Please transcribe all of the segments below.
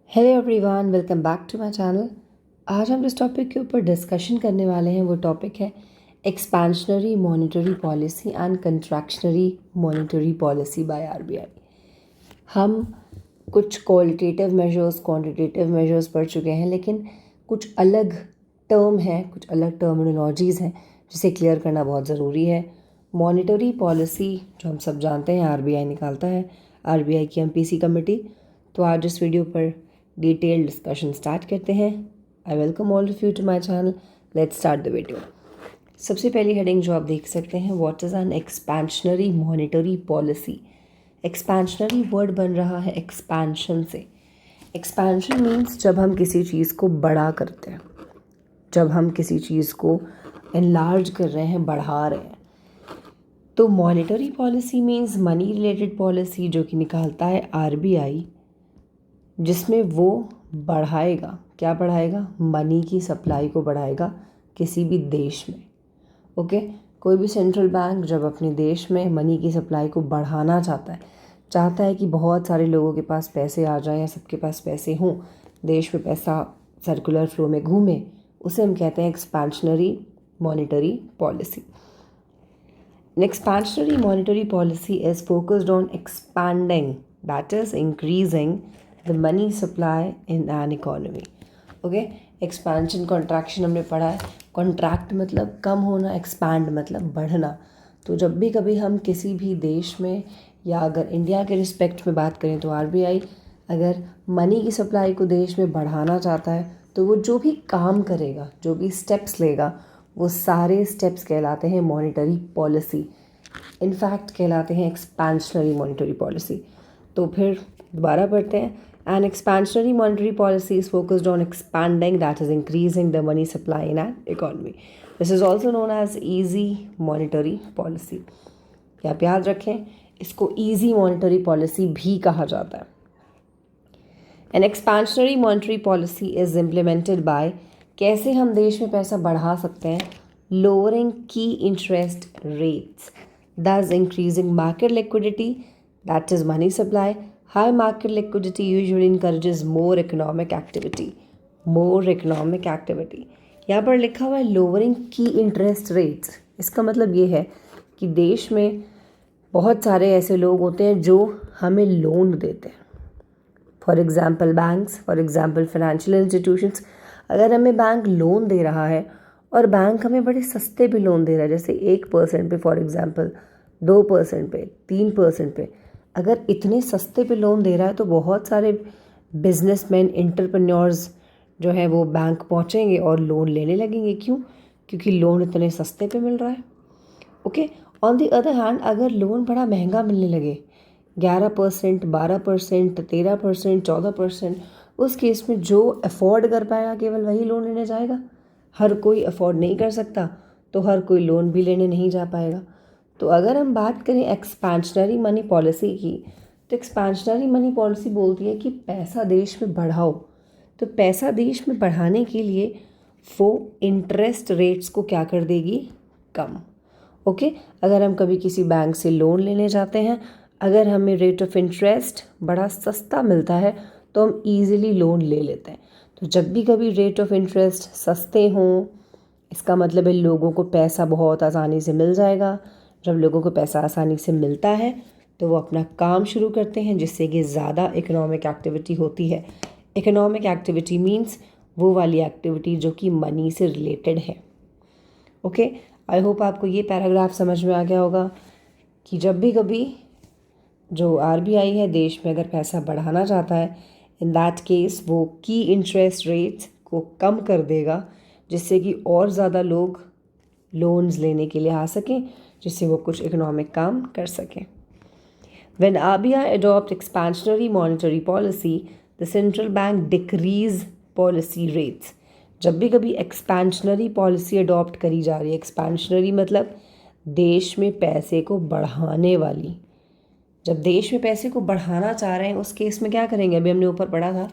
Hello everyone, welcome back to my channel. आज हम जिस टॉपिक के ऊपर डिस्कशन करने वाले हैं वो टॉपिक है expansionary monetary policy and contractionary monetary policy by RBI. हम कुछ क्वालिटेटिव मेजर्स, क्वांटिटेटिव मेजर्स पढ़ चुके हैं, लेकिन कुछ अलग टर्म हैं, कुछ अलग टर्मिनोलॉजीज़ हैं जिसे क्लियर करना बहुत ज़रूरी है। मॉनेटरी पॉलिसी जो हम सब जानते हैं आरबीआई निकालता है, आरबीआई की एमपीसी कमेटी। तो आज इस वीडियो पर डिटेल डिस्कशन स्टार्ट करते हैं। I welcome all of you to my channel. Let's start the video. सबसे पहली हेडिंग जो आप देख सकते हैं, what is an expansionary monetary policy. Expansionary word बन रहा है एक्सपेंशन से। एक्सपेंशन मीन्स जब हम किसी चीज़ को बड़ा करते हैं, जब हम किसी चीज़ को एनलार्ज कर रहे हैं, बढ़ा रहे हैं। तो monetary policy means money related policy जो कि निकालता है आरबीआई, जिसमें वो बढ़ाएगा, क्या बढ़ाएगा? मनी की सप्लाई को बढ़ाएगा किसी भी देश में। ओके, कोई भी सेंट्रल बैंक जब अपने देश में मनी की सप्लाई को बढ़ाना चाहता है कि बहुत सारे लोगों के पास पैसे आ जाएं या सबके पास पैसे हों, देश में पैसा सर्कुलर फ्लो में घूमे, उसे हम कहते हैं expansionary monetary policy. An expansionary monetary policy is focused on expanding, that is increasing the money supply in an economy. Okay, expansion contraction हमने पढ़ा है। contract मतलब कम होना, expand मतलब बढ़ना। तो जब भी कभी हम किसी भी देश में, या अगर इंडिया के रिस्पेक्ट में बात करें, तो आरबीआई अगर मनी की सप्लाई को देश में बढ़ाना चाहता है तो वो जो भी काम करेगा, जो भी स्टेप्स लेगा, वो सारे स्टेप्स कहलाते हैं मॉनेटरी पॉलिसी, इनफैक्ट कहलाते हैं एक्सपेंशनरी मॉनेटरी पॉलिसी। तो फिर दोबारा पढ़ते हैं। An expansionary monetary policy is focused on expanding, that is increasing the money supply in an economy. This is also known as easy monetary policy. आप याद रखें, इसको ईजी मॉनेटरी पॉलिसी भी कहा जाता है। An expansionary monetary policy is implemented by, कैसे हम देश में पैसा बढ़ा सकते हैं? लोअरिंग की interest rates, thus increasing market liquidity, that is money supply. High market liquidity usually encourages more economic activity. More economic activity. यहाँ पर लिखा हुआ है lowering key interest rates। इसका मतलब ये है कि देश में बहुत सारे ऐसे लोग होते हैं जो हमें लोन देते हैं। For example banks, for example financial institutions. अगर हमें बैंक लोन दे रहा है और बैंक हमें बड़े सस्ते पे लोन दे रहा है, जैसे 1% पे, फॉर एग्ज़ाम्पल 2% पे, 3% पे, अगर इतने सस्ते पे लोन दे रहा है तो बहुत सारे बिजनेसमैन, एंटरप्रेन्योर्स जो है वो बैंक पहुंचेंगे और लोन लेने लगेंगे। क्यों? क्योंकि लोन इतने सस्ते पे मिल रहा है। Okay, on the other hand अगर लोन बड़ा महंगा मिलने लगे, 11%, 12%, 13%, 14%, उस केस में जो अफोर्ड कर पाएगा केवल वही लोन लेने जाएगा। हर कोई अफोर्ड नहीं कर सकता तो हर कोई लोन भी लेने नहीं जा पाएगा। तो अगर हम बात करें एक्सपेंशनरी मनी पॉलिसी की, तो एक्सपेंशनरी मनी पॉलिसी बोलती है कि पैसा देश में बढ़ाओ। तो पैसा देश में बढ़ाने के लिए वो इंटरेस्ट रेट्स को क्या कर देगी? कम। ओके, अगर हम कभी किसी बैंक से लोन लेने जाते हैं, अगर हमें रेट ऑफ इंटरेस्ट बड़ा सस्ता मिलता है तो हम ईज़िली लोन ले लेते हैं। तो जब भी कभी रेट ऑफ इंटरेस्ट सस्ते हों, इसका मतलब है लोगों को पैसा बहुत आसानी से मिल जाएगा। जब लोगों को पैसा आसानी से मिलता है तो वो अपना काम शुरू करते हैं, जिससे कि ज़्यादा इकोनॉमिक एक्टिविटी होती है। इकोनॉमिक एक्टिविटी मीन्स वो वाली एक्टिविटी जो कि मनी से रिलेटेड है। ओके, आई होप आपको ये पैराग्राफ समझ में आ गया होगा कि जब भी कभी जो आरबीआई है देश में अगर पैसा बढ़ाना चाहता है, इन दैट केस वो की इंटरेस्ट रेट्स को कम कर देगा, जिससे कि और ज़्यादा लोग लोन्स लेने के लिए आ सकें, जिससे वो कुछ इकोनॉमिक काम कर सकें। When RBI adopts expansionary monetary policy, the central bank decrease policy rates. जब भी कभी एक्सपेंशनरी पॉलिसी अडॉप्ट करी जा रही है, एक्सपेंशनरी मतलब देश में पैसे को बढ़ाने वाली। जब देश में पैसे को बढ़ाना चाह रहे हैं उस केस में क्या करेंगे? अभी हमने ऊपर पढ़ा था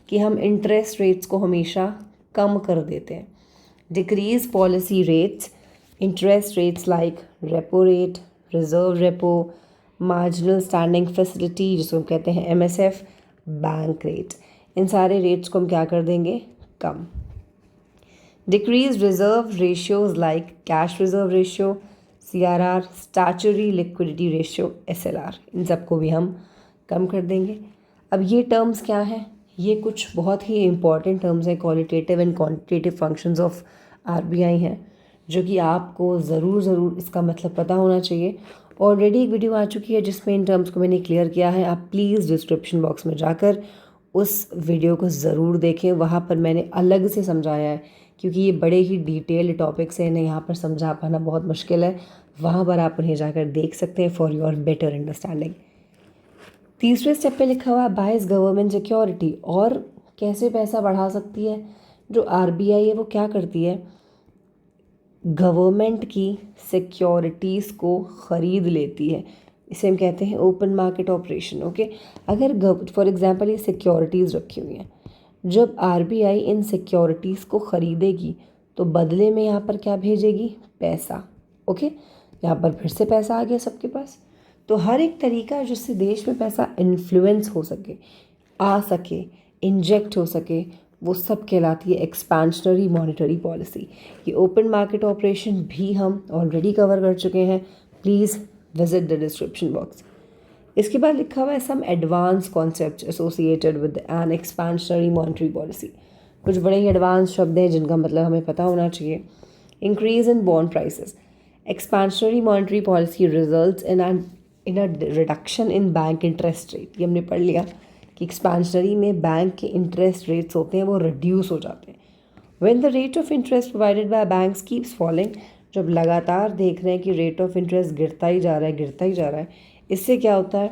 कि हम इंटरेस्ट रेट्स को हमेशा कम कर देते हैं। Decrease policy rates, interest rates like repo rate, reserve repo, marginal standing facility जिसको हम कहते हैं एमएसएफ, बैंक रेट, इन सारे रेट्स को हम क्या कर देंगे, कम। Decrease reserve ratios like cash reserve ratio, CRR, statutory liquidity ratio, SLR, इन सबको भी हम कम कर देंगे। अब ये टर्म्स क्या हैं, ये कुछ बहुत ही इंपॉर्टेंट टर्म्स हैं, qualitative and quantitative functions of RBI हैं, जो कि आपको ज़रूर इसका मतलब पता होना चाहिए। ऑलरेडी एक वीडियो आ चुकी है जिसमें इन टर्म्स को मैंने क्लियर किया है, आप प्लीज़ डिस्क्रिप्शन बॉक्स में जाकर उस वीडियो को ज़रूर देखें, वहाँ पर मैंने अलग से समझाया है, क्योंकि ये बड़े ही डिटेल्ड टॉपिक्स हैं, इन्हें यहाँ पर समझा पाना बहुत मुश्किल है। वहाँ पर आप उन्हें जाकर देख सकते हैं फॉर योर बेटर अंडरस्टैंडिंग। तीसरे स्टेप पे लिखा हुआ है बाइज गवर्नमेंट सिक्योरिटी, और कैसे पैसा बढ़ा सकती है। जो RBI है वो क्या करती है, गवर्नमेंट की सिक्योरिटीज़ को ख़रीद लेती है, इसे हम कहते हैं ओपन मार्केट ऑपरेशन। ओके, अगर फॉर एग्जांपल ये सिक्योरिटीज़ रखी हुई हैं, जब RBI इन सिक्योरिटीज़ को ख़रीदेगी तो बदले में यहाँ पर क्या भेजेगी, पैसा। ओके, यहाँ पर फिर से पैसा आ गया सबके पास। तो हर एक तरीका जिससे देश में पैसा इन्फ्लुएंस हो सके, आ सके, इंजेक्ट हो सके, वो सब कहलाती है एक्सपेंशनरी मॉनेटरी पॉलिसी। ये ओपन मार्केट ऑपरेशन भी हम ऑलरेडी कवर कर चुके हैं, please visit the description box. इसके बाद लिखा हुआ है some advance concept associated with an expansionary monetary policy. कुछ बड़े ही एडवांस शब्द हैं जिनका मतलब हमें पता होना चाहिए। Increase in bond prices, expansionary monetary policy results in a reduction in bank interest rate. ये हमने पढ़ लिया कि एक्सपेंशनरी में बैंक के इंटरेस्ट रेट्स होते हैं वो रिड्यूस हो जाते हैं। When the rate of interest provided by banks keeps falling, जब लगातार देख रहे हैं कि रेट ऑफ इंटरेस्ट गिरता ही जा रहा है, इससे क्या होता है,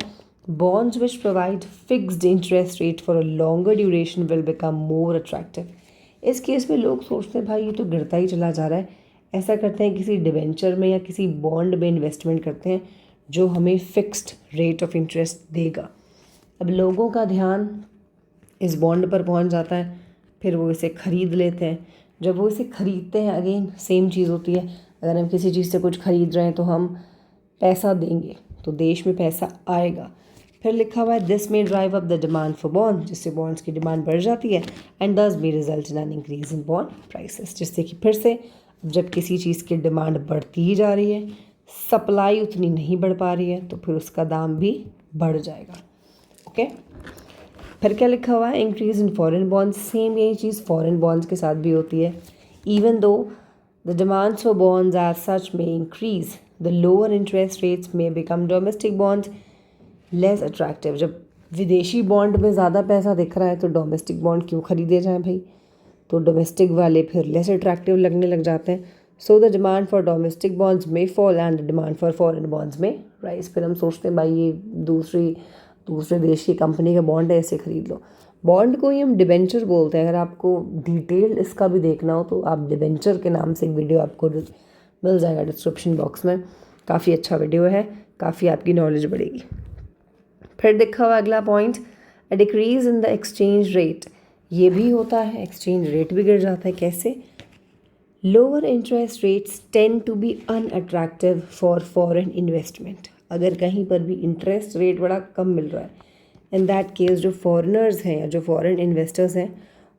bonds which provide fixed interest rate for a longer duration will become more attractive. इस केस में लोग सोचते हैं भाई ये तो गिरता ही चला जा रहा है, ऐसा करते हैं किसी डिवेंचर में या किसी बॉन्ड में इन्वेस्टमेंट करते हैं जो हमें फिक्स्ड रेट ऑफ इंटरेस्ट देगा। अब लोगों का ध्यान इस बॉन्ड पर पहुंच जाता है, फिर वो इसे ख़रीद लेते हैं। जब वो इसे ख़रीदते हैं, अगेन सेम चीज़ होती है, अगर हम किसी चीज़ से कुछ ख़रीद रहे हैं तो हम पैसा देंगे तो देश में पैसा आएगा। फिर लिखा हुआ है this may drive up the demand for bond, जिससे बॉन्ड्स की डिमांड बढ़ जाती है, एंड दस may result in an increase in bond prices, जिससे कि फिर से जब किसी चीज़ की डिमांड बढ़ती ही जा रही है, सप्लाई उतनी नहीं बढ़ पा रही है, तो फिर उसका दाम भी बढ़ जाएगा। ओके, फिर क्या लिखा हुआ है, increase in foreign bonds, same यही चीज़ फॉरेन बॉन्ड्स के साथ भी होती है। Even though the demands for bonds as such में increase, the lower interest rates में become domestic bonds less attractive. जब विदेशी बॉन्ड में ज़्यादा पैसा दिख रहा है तो डोमेस्टिक बॉन्ड क्यों खरीदे जाएँ भाई, तो डोमेस्टिक वाले फिर लेस अट्रैक्टिव लगने लग जाते हैं। So the demand for domestic bonds में fall and the demand for foreign bonds में राइज। फिर हम सोचते हैं भाई ये दूसरे देश की कंपनी का बॉन्ड है, ऐसे ख़रीद लो। बॉन्ड को ही हम डिबेंचर बोलते हैं। अगर आपको डिटेल इसका भी देखना हो तो आप डिबेंचर के नाम से एक वीडियो आपको मिल जाएगा डिस्क्रिप्शन बॉक्स में, काफ़ी अच्छा वीडियो है, काफ़ी आपकी नॉलेज बढ़ेगी। फिर देखा हुआ अगला point, a decrease in the exchange rate. ये भी होता है, एक्सचेंज रेट भी गिर जाता है। कैसे, lower interest rates tend to be unattractive for foreign investment. अगर कहीं पर भी इंटरेस्ट रेट बड़ा कम मिल रहा है, इन दैट केस जो फॉरेनर्स हैं या जो फॉरेन इन्वेस्टर्स हैं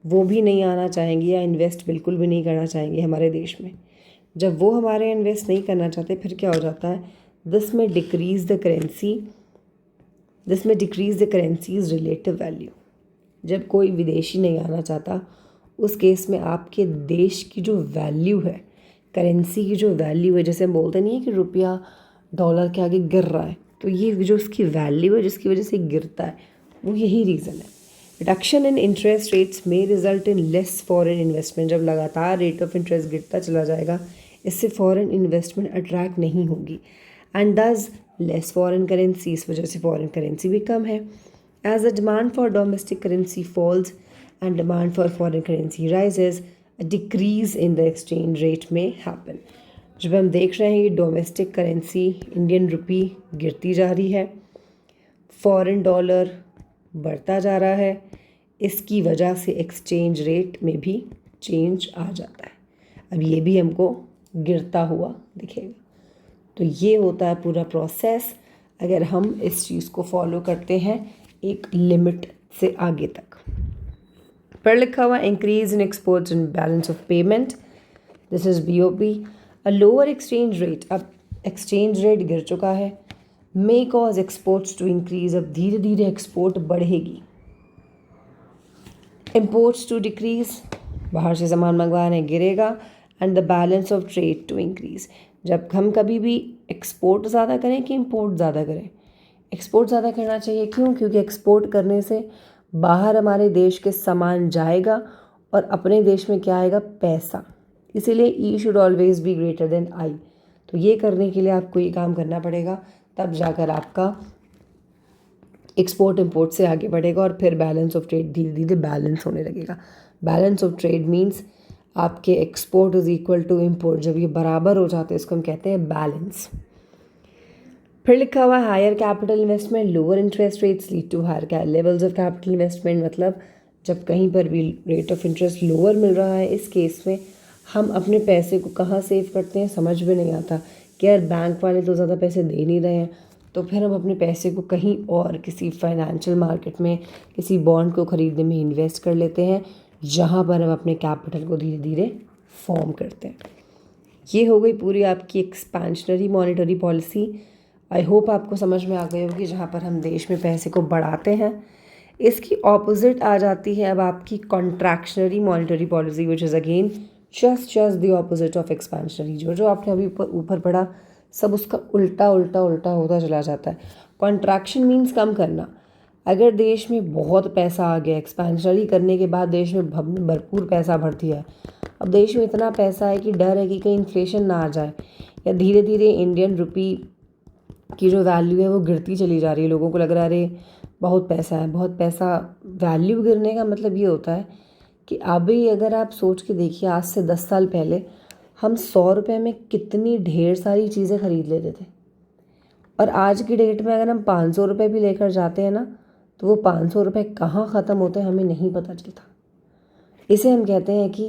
वो भी नहीं आना चाहेंगे या इन्वेस्ट बिल्कुल भी नहीं करना चाहेंगे हमारे देश में। जब वो हमारे इन्वेस्ट नहीं करना चाहते, फिर क्या हो जाता है, दिस में decrease the currencies relative value. जब कोई विदेशी नहीं आना चाहता, उस केस में आपके देश की जो वैल्यू है, करेंसी की जो वैल्यू है, जैसे हम बोलते नहीं है कि रुपया डॉलर के आगे गिर रहा है, तो ये जो उसकी वैल्यू है जिसकी वजह से गिरता है, वो यही रीज़न है। रिडक्शन इन इंटरेस्ट रेट्स में result in less foreign investment. जब लगातार रेट ऑफ इंटरेस्ट गिरता चला जाएगा, इससे फॉरेन इन्वेस्टमेंट अट्रैक्ट नहीं होगी, एंड दस लेस फॉरेन करेंसी, इस वजह से फॉरेन करेंसी भी कम है। As the demand for domestic currency falls and demand for foreign currency rises, a decrease in the exchange rate में हैपन। जब हम देख रहे हैं कि डोमेस्टिक करेंसी इंडियन रुपी गिरती जा रही है, फॉरेन डॉलर बढ़ता जा रहा है, इसकी वजह से एक्सचेंज रेट में भी चेंज आ जाता है। अब ये भी हमको गिरता हुआ दिखेगा। तो ये होता है पूरा प्रोसेस, अगर हम इस चीज़ को फॉलो करते हैं एक लिमिट से आगे तक। फिर लिखा हुआ increase in exports and balance of payment, this is BOP। A lower exchange rate, अब एक्सचेंज रेट गिर चुका है, may cause exports to increase, अब धीरे धीरे एक्सपोर्ट बढ़ेगी। इम्पोर्ट्स टू डिक्रीज, बाहर से सामान मंगवाने गिरेगा, and the balance of trade to increase. जब हम कभी भी एक्सपोर्ट ज़्यादा करें कि इम्पोर्ट ज़्यादा करें, एक्सपोर्ट ज़्यादा करना चाहिए। क्यों? क्योंकि एक्सपोर्ट करने से बाहर हमारे देश के सामान जाएगा और अपने देश में क्या आएगा? पैसा। इसीलिए E should always be greater than I. तो ये करने के लिए आपको ये काम करना पड़ेगा, तब जाकर आपका एक्सपोर्ट इम्पोर्ट से आगे बढ़ेगा और फिर बैलेंस ऑफ ट्रेड धीरे धीरे बैलेंस होने लगेगा। बैलेंस ऑफ ट्रेड मीन्स आपके export is equal to import, जब ये बराबर हो जाते हैं इसको हम कहते हैं बैलेंस। फिर लिखा हुआ है higher capital investment, lower interest rates lead to higher levels of capital investment. मतलब जब कहीं पर भी रेट ऑफ इंटरेस्ट लोअर मिल रहा है, इस केस में हम अपने पैसे को कहाँ सेव करते हैं समझ में नहीं आता कि यार बैंक वाले तो ज़्यादा पैसे दे नहीं रहे हैं, तो फिर हम अपने पैसे को कहीं और किसी फाइनेंशियल मार्केट में किसी बॉन्ड को ख़रीदने में इन्वेस्ट कर लेते हैं, जहाँ पर हम अपने कैपिटल को धीरे धीरे फॉर्म करते हैं। ये हो गई पूरी आपकी एक्सपेंशनरी मॉनेटरी पॉलिसी। आई होप आपको समझ में आ गई होगी, जहाँ पर हम देश में पैसे को बढ़ाते हैं। इसकी ऑपोजिट आ जाती है अब आपकी contractionary monetary policy, which is again just the opposite of expansionary. जो आपने अभी ऊपर पढ़ा सब उसका उल्टा उल्टा उल्टा होता चला जाता है। कॉन्ट्रैक्शन मीन्स कम करना। अगर देश में बहुत पैसा आ गया, एक्सपेंशनरी करने के बाद देश में भरपूर पैसा भर दिया है, अब देश में इतना पैसा है कि डर है कि कहीं इन्फ्लेशन ना आ जाए या धीरे धीरे इंडियन रुपी की जो वैल्यू है वो गिरती चली जा रही है। लोगों को लग रहा है अरे बहुत पैसा है, बहुत पैसा। वैल्यू गिरने का मतलब ये होता है कि अभी अगर आप सोच के देखिए, आज से 10 साल पहले हम 100 रुपये में कितनी ढेर सारी चीज़ें खरीद लेते थे, और आज की डेट में अगर हम 500 रुपये भी लेकर जाते हैं ना, तो वो 500 रुपये कहाँ ख़त्म होते हैं हमें नहीं पता चलता। इसे हम कहते हैं कि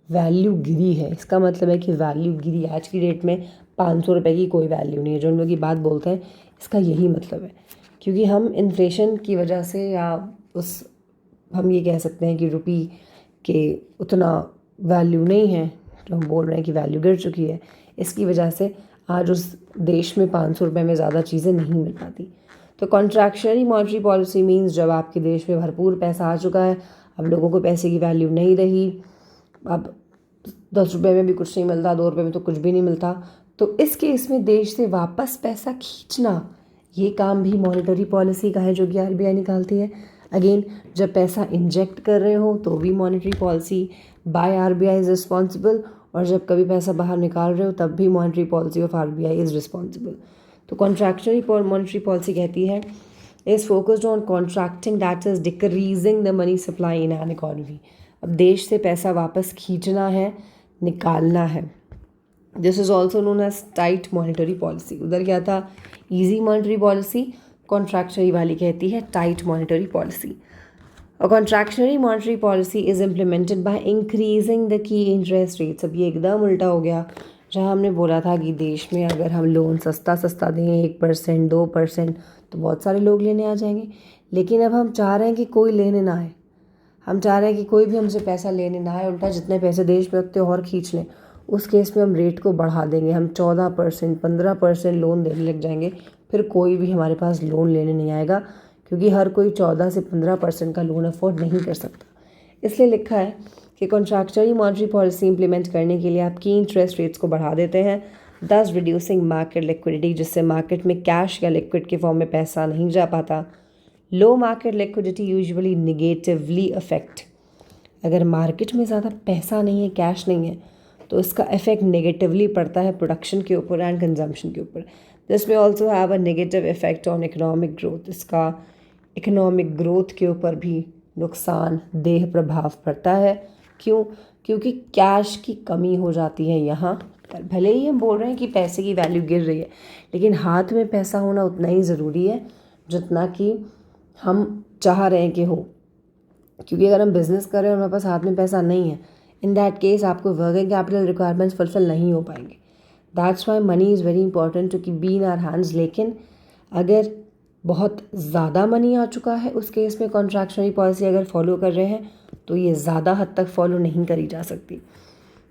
वैल्यू गिरी है। इसका मतलब है कि वैल्यू गिरी। आज की डेट में 500 रुपये की कोई वैल्यू नहीं है। जो हम लोग ये बात बोलते हैं इसका यही मतलब है, क्योंकि हम इन्फ्लेशन की वजह से या हम ये कह सकते हैं कि रुपी के उतना वैल्यू नहीं है, जो हम बोल रहे हैं कि वैल्यू गिर चुकी है, इसकी वजह से आज उस देश में 500 रुपये में ज़्यादा चीज़ें नहीं मिल पाती। तो कॉन्ट्रैक्शनरी मॉनेटरी पॉलिसी मीन्स जब आपके देश में भरपूर पैसा आ चुका है, अब लोगों को पैसे की वैल्यू नहीं रही, अब 10 रुपये में भी कुछ नहीं मिलता, 2 रुपये में तो कुछ भी नहीं मिलता, तो इस केस में देश से वापस पैसा खींचना, ये काम भी मॉनेटरी पॉलिसी का है जो कि RBI निकालती है। अगेन जब पैसा इंजेक्ट कर रहे हो तो भी monetary policy bye RBI is responsible, और जब कभी पैसा बाहर निकाल रहे हो तब भी monetary policy of RBI is responsible. तो कॉन्ट्रैक्शनरी मॉनेटरी पॉलिसी कहती है is focused on contracting, that is decreasing the money supply in an economy. अब देश से पैसा वापस खींचना है, निकालना है। This is also known as tight monetary policy. उधर क्या था? Easy monetary policy. कॉन्ट्रैक्शनरी वाली कहती है tight monetary policy. A contractionary monetary policy is implemented by increasing the key interest rates। अब ये एकदम उल्टा हो गया। जहाँ हमने बोला था कि देश में अगर हम लोन सस्ता दें 1%, 2%, तो बहुत सारे लोग लेने आ जाएंगे, लेकिन अब हम चाह रहे हैं कि कोई लेने ना आए। हम चाह रहे हैं कि कोई भी हमसे पैसा लेने ना आए, उल्टा जितने पैसे देश में उतने और खींच लें। उस केस में हम रेट को बढ़ा देंगे, हम 14%, 15% लोन देने लग जाएंगे, फिर कोई भी हमारे पास लोन लेने नहीं आएगा, क्योंकि हर कोई 14 से 15% का लोन अफोर्ड नहीं कर सकता। इसलिए लिखा है कि कॉन्ट्रैक्शनरी मॉनेटरी पॉलिसी इंप्लीमेंट करने के लिए आप की इंटरेस्ट रेट्स को बढ़ा देते हैं, दस रिड्यूसिंग मार्केट लिक्विडिटी, जिससे मार्केट में कैश या लिक्विड के फॉर्म में पैसा नहीं जा पाता। Low market liquidity usually negatively affect, अगर मार्केट में ज़्यादा पैसा नहीं है, कैश नहीं है, तो इसका इफेक्ट नेगेटिवली पड़ता है प्रोडक्शन के ऊपर एंड कंजम्पशन के ऊपर। दिस में also have a negative effect on economic growth. इसका इकोनॉमिक ग्रोथ के ऊपर भी नुकसानदेह प्रभाव पड़ता है। क्यों? क्योंकि कैश की कमी हो जाती है यहाँ पर। भले ही हम बोल रहे हैं कि पैसे की वैल्यू गिर रही है, लेकिन हाथ में पैसा होना उतना ही ज़रूरी है जितना कि हम चाह रहे हैं कि हो। क्योंकि अगर हम बिज़नेस कर रहे हैं और हमारे पास हाथ में पैसा नहीं है, इन दैट केस आपको वर्किंग कैपिटल रिक्वायरमेंट्स फुलफिल नहीं हो पाएंगे। That's why money is very important to keep be in our hands. लेकिन अगर बहुत ज़्यादा मनी आ चुका है, उस केस में कॉन्ट्रैक्शनरी पॉलिसी अगर फॉलो कर रहे हैं तो ये ज़्यादा हद तक फॉलो नहीं करी जा सकती।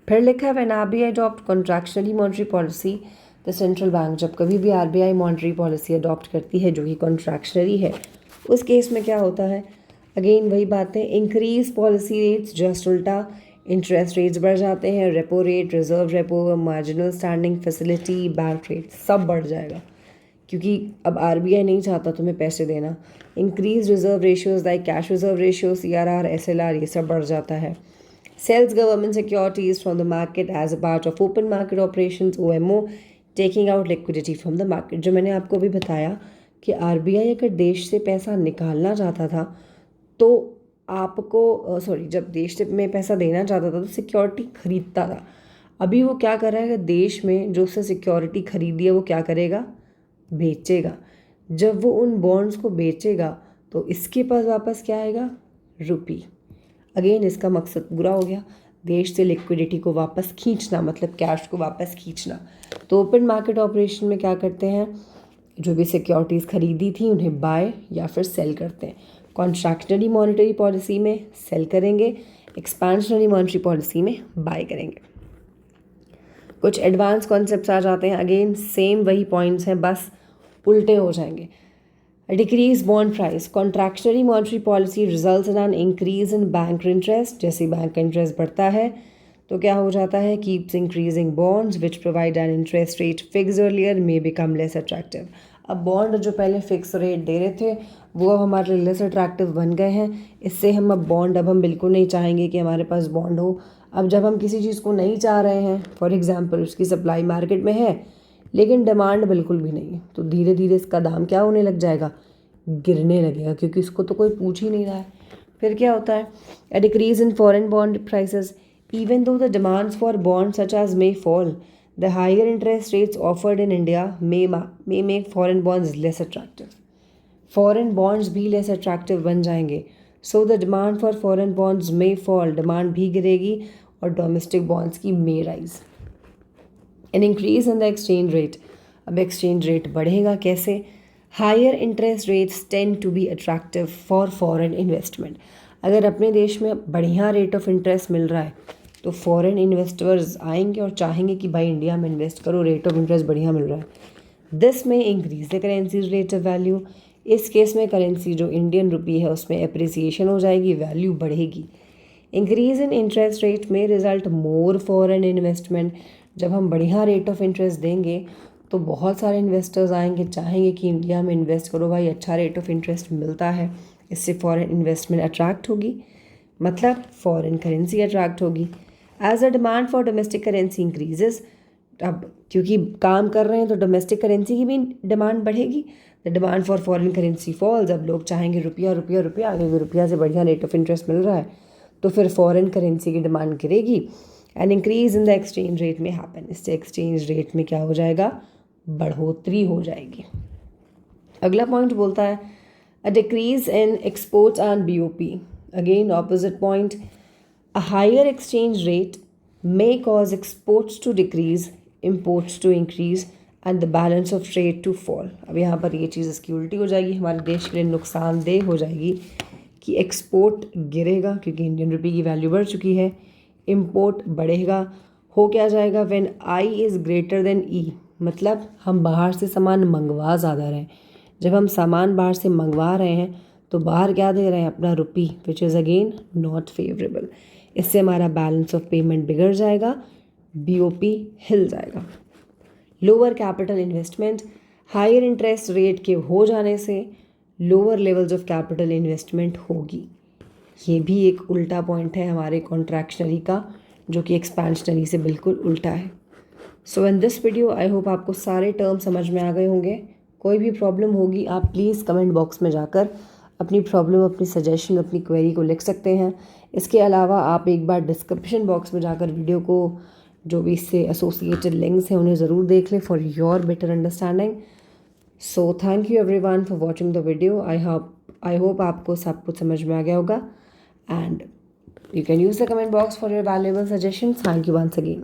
फिर लिखा है when RBI adopt contractionary monetary policy, the central bank, जब कभी भी आरबीआई मॉनेटरी पॉलिसी अडॉप्ट करती है जो कि कॉन्ट्रैक्शनरी है, उस केस में क्या होता है, अगेन वही बातें, इंक्रीज पॉलिसी रेट्स, जस्ट उल्टा, इंटरेस्ट रेट्स बढ़ जाते हैं, repo rate, reserve repo, marginal standing facility, bank rate सब बढ़ जाएगा, क्योंकि अब आरबीआई नहीं चाहता तुम्हें पैसे देना। Increase reserve ratios like cash reserve ratio, CRR, SLR, ये सब बढ़ जाता है। Sells government securities from the market as a part of open market operations, OMO, taking out liquidity from the market. जो मैंने आपको भी बताया कि आरबीआई अगर देश से पैसा निकालना चाहता था तो आपको जब देश से में पैसा देना चाहता था तो सिक्योरिटी खरीदता था। अभी वो क्या कर रहा है कि देश में जो उससे सिक्योरिटी खरीदी है वो क्या करेगा, बेचेगा। जब वो उन बॉन्ड्स को बेचेगा तो इसके पास वापस क्या आएगा, रुपी। अगेन इसका मकसद पूरा हो गया, देश से लिक्विडिटी को वापस खींचना, मतलब कैश को वापस खींचना। तो ओपन मार्केट ऑपरेशन में क्या करते हैं, जो भी सिक्योरिटीज़ खरीदी थी उन्हें बाय या फिर सेल करते हैं। कॉन्ट्रैक्शनरी मॉनेटरी पॉलिसी में सेल करेंगे, एक्सपेंशनरी मॉनेटरी पॉलिसी में बाय करेंगे। कुछ एडवांस कॉन्सेप्ट्स आ जाते हैं, अगेन सेम वही पॉइंट्स हैं, बस उल्टे हो जाएंगे। Decrease bond price, contractionary monetary policy results in an increase in bank interest, जैसे बैंक का इंटरेस्ट बढ़ता है तो क्या हो जाता है, keeps increasing bonds which provide an interest rate fix earlier may become less attractive. अब बॉन्ड जो पहले फिक्स रेट दे रहे थे वो अब हमारे लिए लेस अट्रैक्टिव बन गए हैं। इससे हम अब हम बिल्कुल नहीं चाहेंगे कि हमारे पास बॉन्ड हो। अब जब हम किसी चीज़ को नहीं चाह रहे हैं, फॉर एग्जांपल उसकी सप्लाई मार्केट में है लेकिन डिमांड बिल्कुल भी नहीं है, तो धीरे धीरे इसका दाम क्या होने लग जाएगा, गिरने लगेगा, क्योंकि इसको तो कोई पूछ ही नहीं रहा है। फिर क्या होता है, अ decrease in foreign bond prices, even though the demands for bonds such as may fall, the higher interest rates offered in India may make foreign bonds less attractive. Foreign bonds भी less attractive बन जाएंगे, so the demand for foreign bonds may fall, demand भी गिरेगी और domestic bonds की may rise. An increase in the exchange rate, अब exchange rate बढ़ेगा कैसे, higher interest rates tend to be attractive for foreign investment. अगर अपने देश में बढ़िया रेट ऑफ इंटरेस्ट मिल रहा है तो फॉरेन इन्वेस्टर्स आएंगे और चाहेंगे कि भाई इंडिया में इन्वेस्ट करो, रेट ऑफ इंटरेस्ट बढ़िया मिल रहा है। दिस में increase the currency relative value, इस केस में करेंसी जो इंडियन रुपी है उसमें एप्रिसिएशन हो जाएगी, वैल्यू बढ़ेगी। इंक्रीज इन इंटरेस्ट रेट में रिजल्ट मोर फॉरेन इन्वेस्टमेंट, जब हम बढ़िया रेट ऑफ इंटरेस्ट देंगे तो बहुत सारे इन्वेस्टर्स आएंगे, चाहेंगे कि इंडिया में इन्वेस्ट करो, भाई अच्छा रेट ऑफ इंटरेस्ट मिलता है, इससे फॉरेन इन्वेस्टमेंट अट्रैक्ट होगी, मतलब फॉरेन करेंसी अट्रैक्ट होगी। As a demand for domestic currency increases, अब क्योंकि काम कर रहे हैं तो डोमेस्टिक करेंसी की भी डिमांड बढ़ेगी, the demand for foreign currency falls, अब लोग चाहेंगे रुपया रुपया रुपया, क्योंकि रुपया से बढ़िया रेट ऑफ इंटरेस्ट मिल रहा है तो फिर फॉरेन करेंसी की डिमांड गिरेगी and increase in the exchange rate में हैपन, इससे एक्सचेंज रेट में क्या हो जाएगा, बढ़ोतरी हो जाएगी। अगला पॉइंट बोलता है अ decrease in exports and BOP, again opposite point, a higher exchange rate may cause exports to decrease, imports to increase and the balance of trade to fall. अब यहाँ पर ये चीज़ इसकी उल्टी हो जाएगी, हमारे देश के लिए नुकसानदेह हो जाएगी कि एक्सपोर्ट गिरेगा क्योंकि इंडियन रुपी की वैल्यू बढ़ चुकी है, इम्पोर्ट बढ़ेगा, हो क्या जाएगा, when I is greater than E, मतलब हम बाहर से सामान मंगवा ज़्यादा रहे हैं, जब हम सामान बाहर से मंगवा रहे हैं तो बाहर क्या दे रहे हैं, अपना rupee, which is again not favourable, इससे हमारा बैलेंस ऑफ पेमेंट बिगड़ जाएगा, बीओपी हिल जाएगा। Lower capital investment, higher interest rate के हो जाने से lower levels of capital investment होगी, ये भी एक उल्टा पॉइंट है हमारे कॉन्ट्रैक्शनरी का, जो कि एक्सपेंशनरी से बिल्कुल उल्टा है। So in this video I hope आपको सारे टर्म समझ में आ गए होंगे। कोई भी प्रॉब्लम होगी आप प्लीज़ कमेंट बॉक्स में जाकर अपनी प्रॉब्लम, अपनी सजेशन, अपनी क्वेरी को लिख सकते हैं। इसके अलावा आप एक बार डिस्क्रिप्शन बॉक्स में जाकर वीडियो को जो भी इससे एसोसिएटेड लिंक्स हैं उन्हें ज़रूर देख लें for your better understanding. So thank you everyone for watching the video. I hope आपको सब कुछ समझ में आ गया होगा and you can use the comment box for your valuable suggestions. Thank you once again.